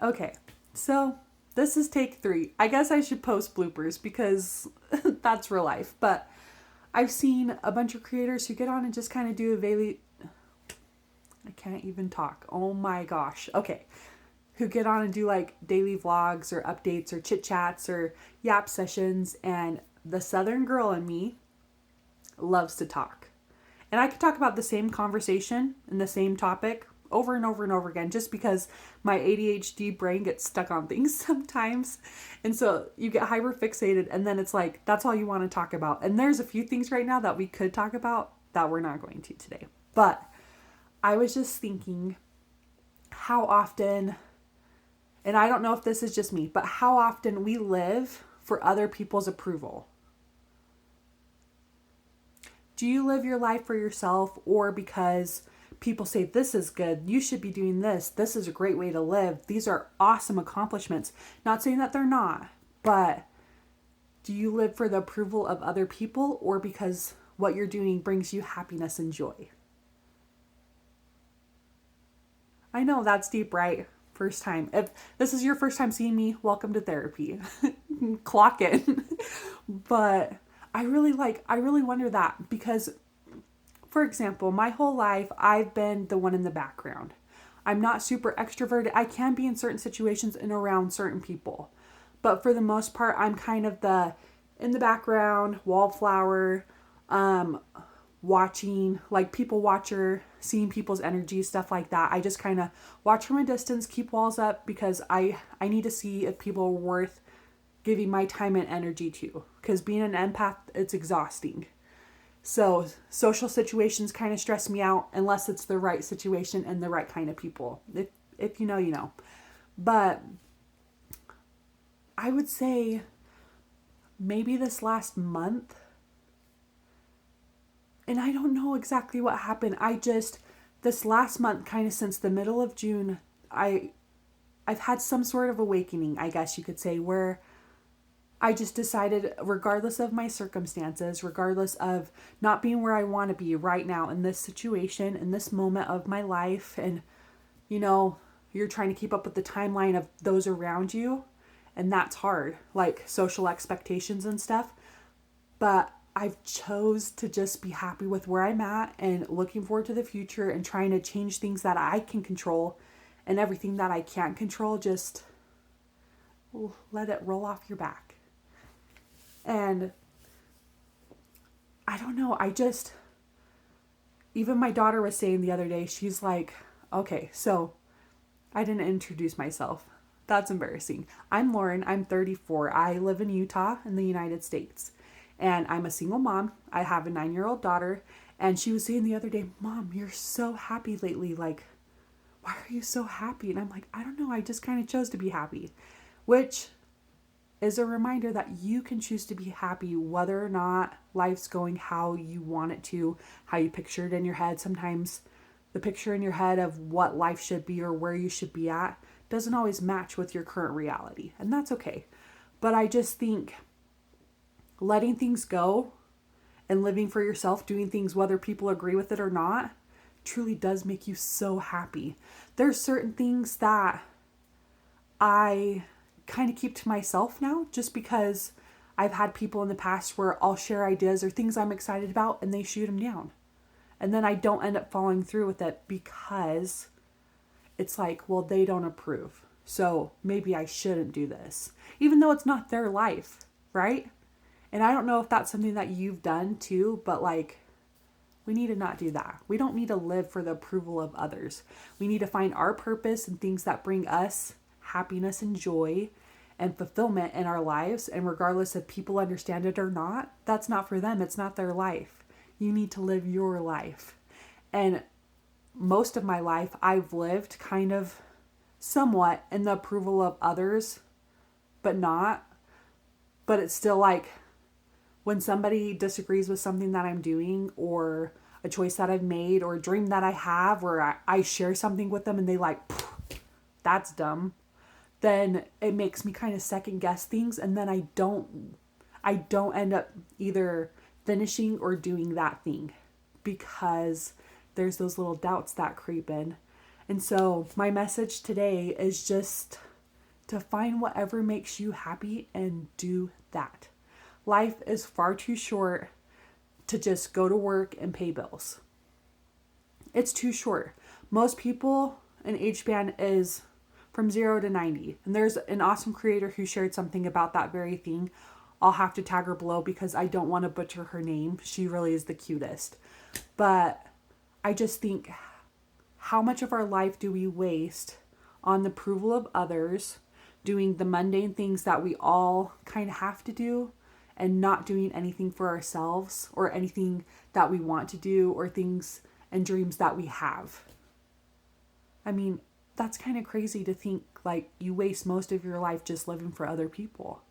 Okay, so this is take 3. I guess I should post bloopers because that's real life. But I've seen a bunch of creators who get on and just kind of do a daily. I can't even talk. Oh my gosh. Okay. Who get on and do like daily vlogs or updates or chit chats or Yap sessions. And the Southern girl in me loves to talk. And I could talk about the same conversation and the same topic over and over and over again just because my ADHD brain gets stuck on things sometimes. And so you get hyper fixated and then it's like that's all you want to talk about. And there's a few things right now that we could talk about that we're not going to today. But I was just thinking how often, and I don't know if this is just me, but how often we live for other people's approval. Do you live your life for yourself or because people say this is good, you should be doing this, this is a great way to live, these are awesome accomplishments? Not saying that they're not, but do you live for the approval of other people or because what you're doing brings you happiness and joy? I know that's deep, right? First time. If this is your first time seeing me, welcome to therapy. Clock in. But I really wonder that because, for example, my whole life I've been the one in the background. I'm not super extroverted. I can be in certain situations and around certain people. But for the most part, I'm kind of the in the background, wallflower, watching, like people watcher, seeing people's energy, stuff like that. I just kind of watch from a distance, keep walls up because I need to see if people are worth giving my time and energy to. Because being an empath, it's exhausting. So social situations kind of stress me out unless it's the right situation and the right kind of people. If you know, you know. But I would say maybe this last month, and I don't know exactly what happened. This last month, kind of since the middle of June, I've had some sort of awakening, I guess you could say, where I just decided, regardless of my circumstances, regardless of not being where I want to be right now in this situation, in this moment of my life, and you're trying to keep up with the timeline of those around you, and that's hard, like social expectations and stuff. But I've chose to just be happy with where I'm at and looking forward to the future and trying to change things that I can control, and everything that I can't control, just let it roll off your back. And I don't know, even my daughter was saying the other day, she's like, okay, so I didn't introduce myself. That's embarrassing. I'm Lauren. I'm 34. I live in Utah in the United States. And I'm a single mom. I have a 9-year-old daughter. And she was saying the other day, Mom, you're so happy lately. Like, why are you so happy? And I'm like, I don't know. I just kind of chose to be happy. Which is a reminder that you can choose to be happy whether or not life's going how you want it to, how you picture it in your head. Sometimes the picture in your head of what life should be or where you should be at doesn't always match with your current reality. And that's okay. But I just think letting things go and living for yourself, doing things whether people agree with it or not, truly does make you so happy. There's certain things that I kind of keep to myself now just because I've had people in the past where I'll share ideas or things I'm excited about and they shoot them down. And then I don't end up following through with it because it's like, well, they don't approve. So maybe I shouldn't do this, even though it's not their life, right? And I don't know if that's something that you've done too, but like, we need to not do that. We don't need to live for the approval of others. We need to find our purpose and things that bring us happiness and joy and fulfillment in our lives. And regardless if people understand it or not, that's not for them. It's not their life. You need to live your life. And most of my life, I've lived kind of somewhat in the approval of others, but not. But it's still like when somebody disagrees with something that I'm doing or a choice that I've made or a dream that I have, or I share something with them and they like, that's dumb, then it makes me kind of second guess things. And then I don't end up either finishing or doing that thing because there's those little doubts that creep in. And so my message today is just to find whatever makes you happy and do that. Life is far too short to just go to work and pay bills. It's too short. Most people, an age span is from 0 to 90. And there's an awesome creator who shared something about that very thing. I'll have to tag her below because I don't want to butcher her name. She really is the cutest. But I just think, how much of our life do we waste on the approval of others, doing the mundane things that we all kind of have to do, and not doing anything for ourselves or anything that we want to do or things and dreams that we have? I mean, that's kind of crazy to think like you waste most of your life just living for other people.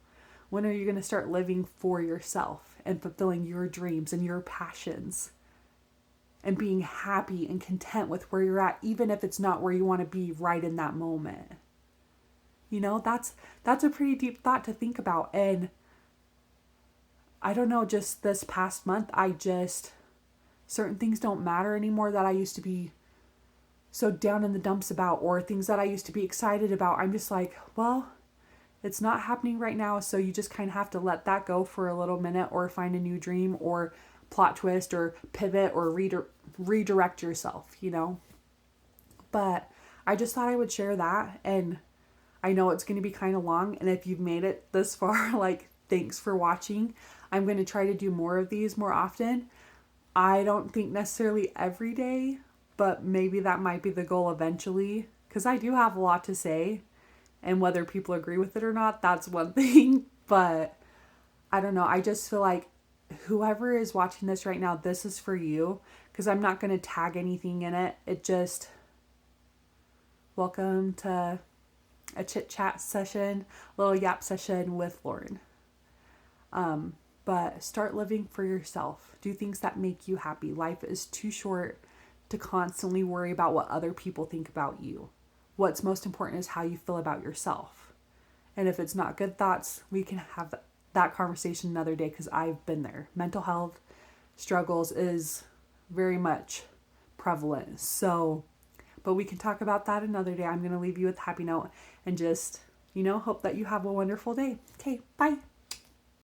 When are you going to start living for yourself and fulfilling your dreams and your passions and being happy and content with where you're at, even if it's not where you want to be right in that moment? You know, that's a pretty deep thought to think about. And I don't know, just this past month, certain things don't matter anymore that I used to be so down in the dumps about, or things that I used to be excited about. I'm just like, well, it's not happening right now. So you just kind of have to let that go for a little minute, or find a new dream or plot twist or pivot or redirect yourself, you know? But I just thought I would share that. And I know it's going to be kind of long. And if you've made it this far, like, thanks for watching. I'm going to try to do more of these more often. I don't think necessarily every day, but maybe that might be the goal eventually, because I do have a lot to say, and whether people agree with it or not, that's one thing. But I don't know. I just feel like whoever is watching this right now, this is for you, because I'm not going to tag anything in it. It just, welcome to a chit chat session, little yap session with Lauren. But start living for yourself. Do things that make you happy. Life is too short to constantly worry about what other people think about you. What's most important is how you feel about yourself. And if it's not good thoughts, we can have that conversation another day, because I've been there. Mental health struggles is very much prevalent. So, but we can talk about that another day. I'm going to leave you with a happy note and just, hope that you have a wonderful day. Okay, bye.